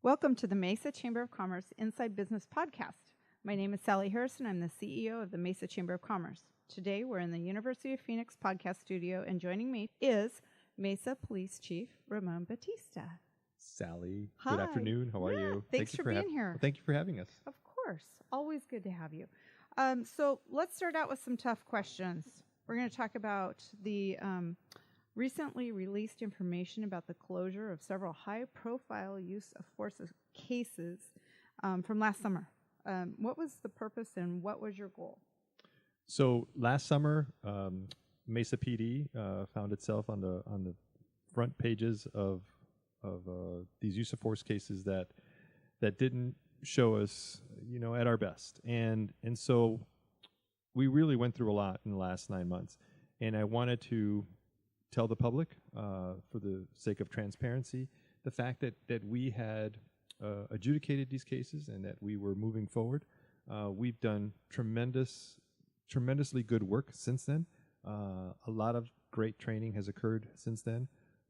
Welcome to the Mesa Chamber of Commerce Inside Business Podcast. My name is Sally Harrison. I'm the CEO of the Mesa Chamber of Commerce. Today, we're in the University of Phoenix podcast studio, and joining me is Mesa Police Chief Ramon Batista. Sally, Hi. Good afternoon. How are you? Thanks for being here. Well, thank you for having us. Of course. Always good to have you. So let's start out with some tough questions. We're going to talk about the recently released information about the closure of several high-profile use of force cases from last summer. What was the purpose and what was your goal? So last summer, Mesa PD found itself on the front pages of these use of force cases that didn't show us, at our best, and so we really went through a lot in the last 9 months, and I wanted to tell the public, for the sake of transparency, the fact that we had adjudicated these cases and that we were moving forward. We've done tremendously good work since then. A lot of great training has occurred since then.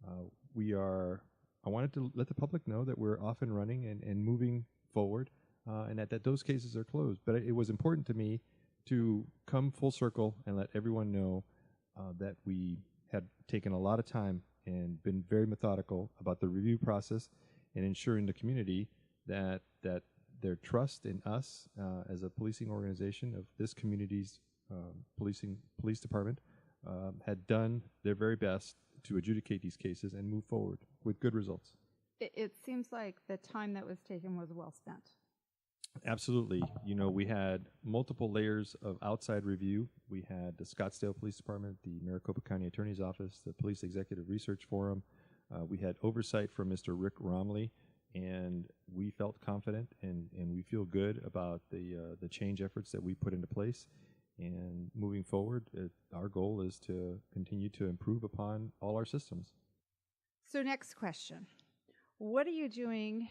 I wanted to let the public know that we're off and running and moving forward, and that those cases are closed. But it was important to me to come full circle and let everyone know that we had taken a lot of time and been very methodical about the review process and ensuring the community that their trust in us as a policing organization of this community's police department had done their very best to adjudicate these cases and move forward with good results. It seems like the time that was taken was well spent. Absolutely. We had multiple layers of outside review. We had the Scottsdale Police Department, the Maricopa County Attorney's Office, the Police Executive Research Forum. We had oversight from Mr. Rick Romley, and we felt confident and we feel good about the change efforts that we put into place. And moving forward, our goal is to continue to improve upon all our systems. So next question. What are you doing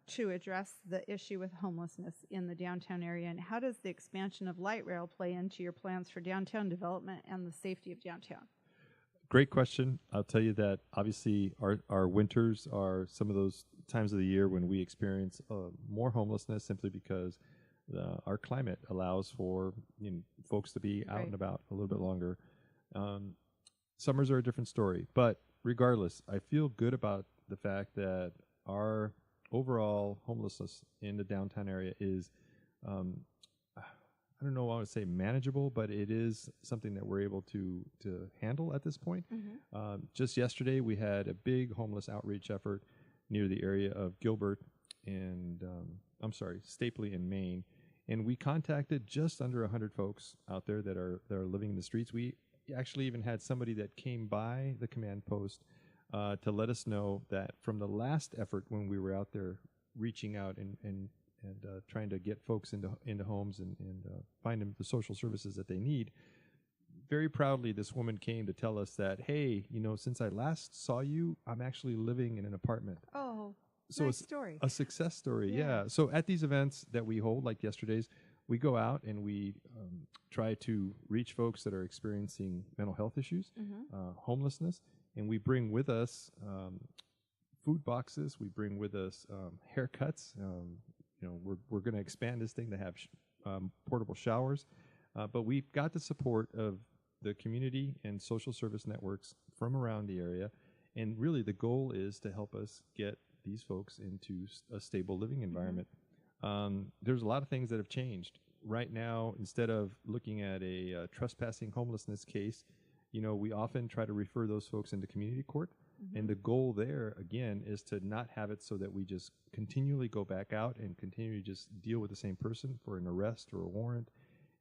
to address the issue with homelessness in the downtown area, and how does the expansion of light rail play into your plans for downtown development and the safety of downtown? Great question. I'll tell you that obviously our winters are some of those times of the year when we experience more homelessness simply because our climate allows for folks to be out and about a little bit longer. Summers are a different story, but regardless, I feel good about the fact that our overall homelessness in the downtown area is, I don't know, I would say manageable, but it is something that we're able to handle at this point. Mm-hmm. Just yesterday, we had a big homeless outreach effort near the area of Gilbert and, Stapley in Maine. And we contacted just under 100 folks out there that are living in the streets. We actually even had somebody that came by the command post to let us know that from the last effort when we were out there reaching out and trying to get folks into homes and find them the social services that they need, very proudly this woman came to tell us that, hey, since I last saw you, I'm actually living in an apartment. Oh, so nice story. A success story, yeah. So at these events that we hold, like yesterday's, we go out and we try to reach folks that are experiencing mental health issues, homelessness, and we bring with us food boxes. We bring with us haircuts. We're going to expand this thing to have portable showers, but we've got the support of the community and social service networks from around the area, and really the goal is to help us get these folks into a stable living environment. There's a lot of things that have changed. Right now, instead of looking at a trespassing homelessness case, we often try to refer those folks into community court. Mm-hmm. And the goal there, again, is to not have it so that we just continually go back out and continue to just deal with the same person for an arrest or a warrant,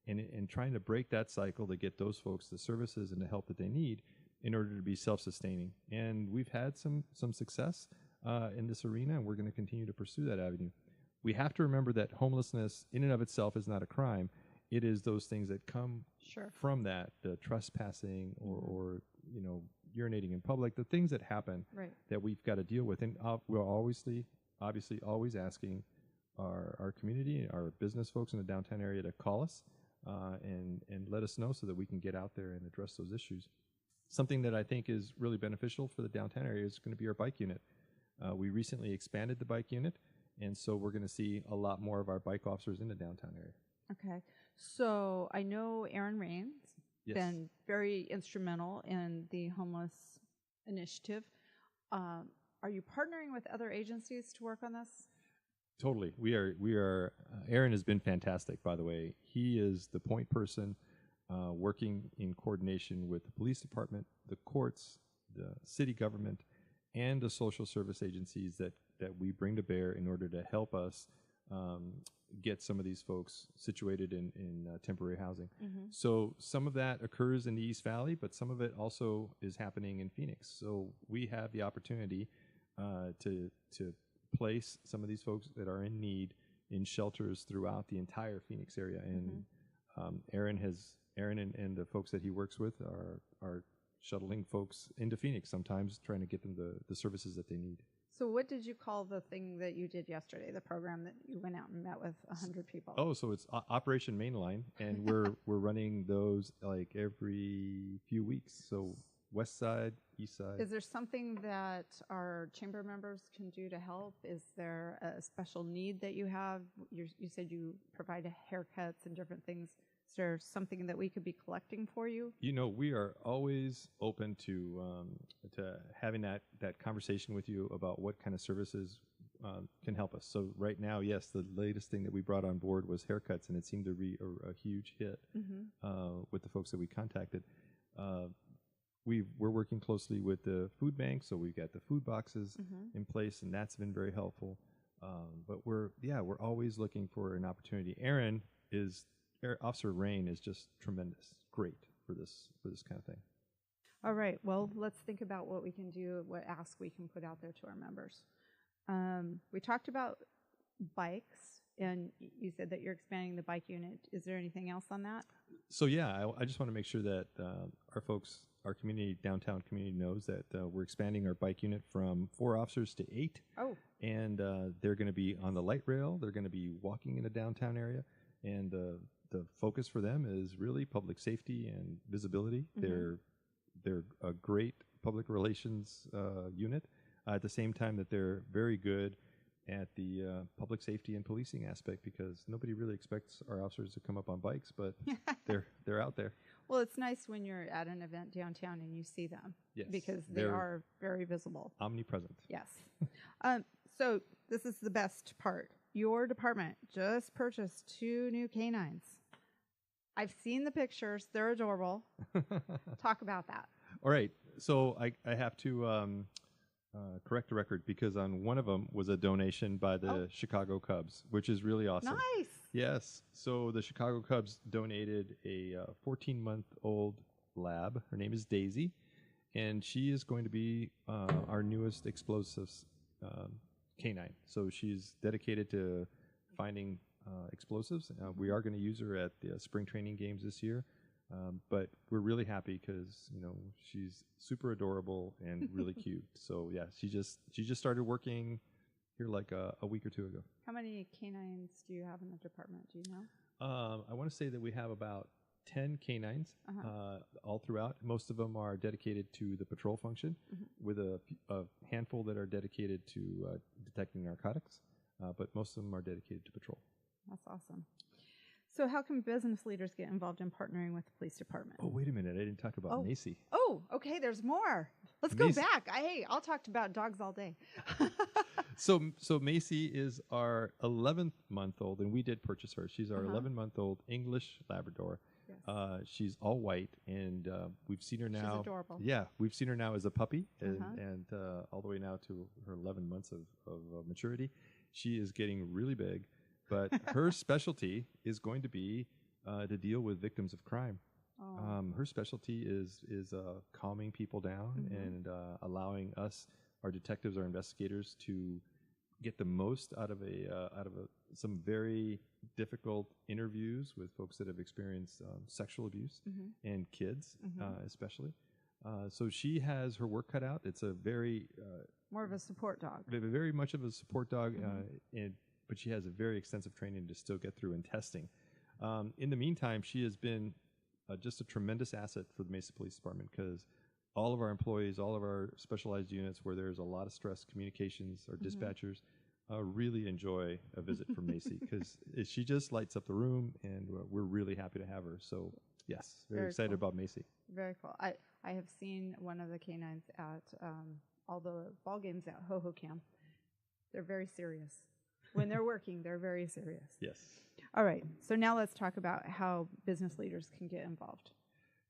and trying to break that cycle to get those folks the services and the help that they need in order to be self-sustaining. And we've had some success in this arena, and we're going to continue to pursue that avenue. We have to remember that homelessness in and of itself is not a crime. It is those things that come from that, the trespassing or urinating in public, the things that happen that we've got to deal with. And we're obviously always asking our community, our business folks in the downtown area to call us and let us know so that we can get out there and address those issues. Something that I think is really beneficial for the downtown area is going to be our bike unit. We recently expanded the bike unit, and so we're going to see a lot more of our bike officers in the downtown area. Okay. So I know Aaron Rain's Yes. been very instrumental in the homeless initiative. Are you partnering with other agencies to work on this? Totally. We are, Aaron has been fantastic, by the way. He is the point person working in coordination with the police department, the courts, the city government, and the social service agencies that we bring to bear in order to help us get some of these folks situated in temporary housing. Mm-hmm. So some of that occurs in the East Valley, but some of it also is happening in Phoenix. So we have the opportunity to place some of these folks that are in need in shelters throughout the entire Phoenix area. And Aaron and the folks that he works with are shuttling folks into Phoenix sometimes, trying to get them the services that they need. So what did you call the thing that you did yesterday, the program that you went out and met with 100 people? Oh, so it's Operation Mainline, and we're running those like every few weeks. So West Side, East Side. Is there something that our chamber members can do to help? Is there a special need that you have? You said you provide haircuts and different things. Is there something that we could be collecting for you? You know, we are always open to having that conversation with you about what kind of services can help us. So right now, yes, the latest thing that we brought on board was haircuts, and it seemed to be a huge hit with the folks that we contacted. We're working closely with the food bank, so we've got the food boxes in place, and that's been very helpful. But we're always looking for an opportunity. Officer Rain is just tremendous, great for this kind of thing. All right. Well, let's think about what we can do, what ask we can put out there to our members. We talked about bikes, and you said that you're expanding the bike unit. Is there anything else on that? So yeah, I just want to make sure that our community, downtown community, knows that we're expanding our bike unit from 4 officers to 8. Oh. And they're going to be on the light rail. They're going to be walking in the downtown area, and the focus for them is really public safety and visibility. They're a great public relations unit at the same time that they're very good at the public safety and policing aspect, because nobody really expects our officers to come up on bikes, but they're out there. Well, it's nice when you're at an event downtown and you see them. Yes, because they are very visible. Omnipresent. Yes. So this is the best part. Your department just purchased 2 new canines. I've seen the pictures. They're adorable. Talk about that. All right. So I have to correct the record, because on one of them was a donation by the Chicago Cubs, which is really awesome. Nice. Yes. So the Chicago Cubs donated a 14-month-old lab. Her name is Daisy, and she is going to be our newest explosives canine. So she's dedicated to finding explosives. We are going to use her at the spring training games this year, but we're really happy because she's super adorable and really cute. So yeah, she just started working here like a week or 2 ago. How many canines do you have in the department? Do you know? I want to say that we have about 10 canines all throughout. Most of them are dedicated to the patrol function, with a handful that are dedicated to detecting narcotics, but most of them are dedicated to patrol. That's awesome. So how can business leaders get involved in partnering with the police department? Oh, wait a minute. I didn't talk about Macy. Oh, okay. There's more. Let's go back. I'll talk about dogs all day. So Macy is our 11-month-old, and we did purchase her. She's our 11-month-old English Labrador. Yes. She's all white, and we've seen her now. She's adorable. Yeah, we've seen her now as a puppy, and all the way now to her 11 months of maturity. She is getting really big, but her specialty is going to be to deal with victims of crime. Oh. Her specialty is calming people down and allowing us, our detectives, our investigators, to get the most out of some very difficult interviews with folks that have experienced sexual abuse and kids, especially. So she has her work cut out. It's a very more of a support dog. Very much of a support dog, but she has a very extensive training to still get through and testing. In the meantime, she has been just a tremendous asset for the Mesa Police Department, because all of our employees, all of our specialized units where there's a lot of stress, communications, our dispatchers really enjoy a visit from Macy because she just lights up the room, and we're really happy to have her. So, yes, very excited about Macy. Very cool. I have seen one of the canines at all the ball games at Hohokam. They're very serious. When they're working, they're very serious. Yes. All right. So now let's talk about how business leaders can get involved.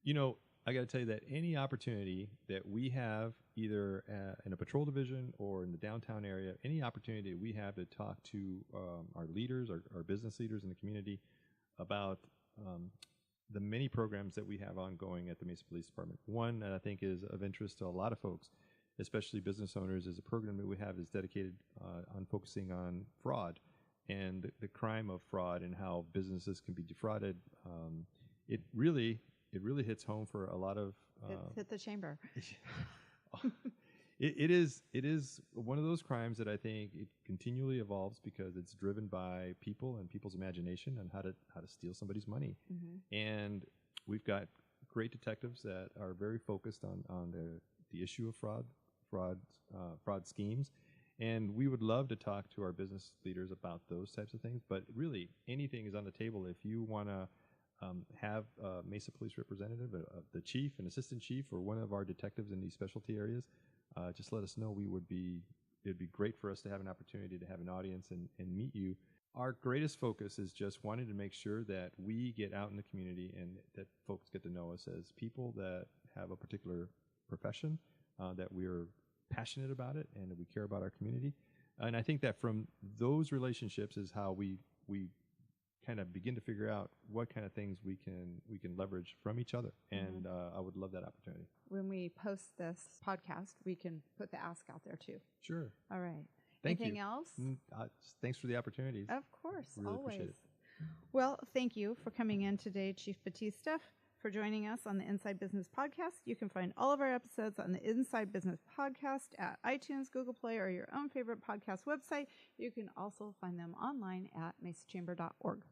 You know, I got to tell you that any opportunity that we have, either in a patrol division or in the downtown area, any opportunity that we have to talk to our leaders, our business leaders in the community about the many programs that we have ongoing at the Mesa Police Department. One that I think is of interest to a lot of folks, especially business owners, is a program that we have is dedicated on focusing on fraud and the crime of fraud and how businesses can be defrauded. It really hits home for a lot of. It's hit the chamber. It is one of those crimes that I think it continually evolves because it's driven by people and people's imagination on how to steal somebody's money. And we've got great detectives that are very focused on the issue of fraud schemes. And we would love to talk to our business leaders about those types of things. But really, anything is on the table. If you want to have a Mesa Police representative, the chief, an assistant chief, or one of our detectives in these specialty areas, just let us know. It'd be great for us to have an opportunity to have an audience and meet you. Our greatest focus is just wanting to make sure that we get out in the community and that folks get to know us as people that have a particular profession, that we're passionate about it, and that we care about our community. And I think that from those relationships is how we kind of begin to figure out what kind of things we can leverage from each other. And I would love that opportunity. When we post this podcast, we can put the ask out there too. Sure. All right. Anything else? Thanks for the opportunities. Of course. Really always. Appreciate it. Well, thank you for coming in today, Chief Batista, for joining us on the Inside Business Podcast. You can find all of our episodes on the Inside Business Podcast at iTunes, Google Play, or your own favorite podcast website. You can also find them online at mesachamber.org.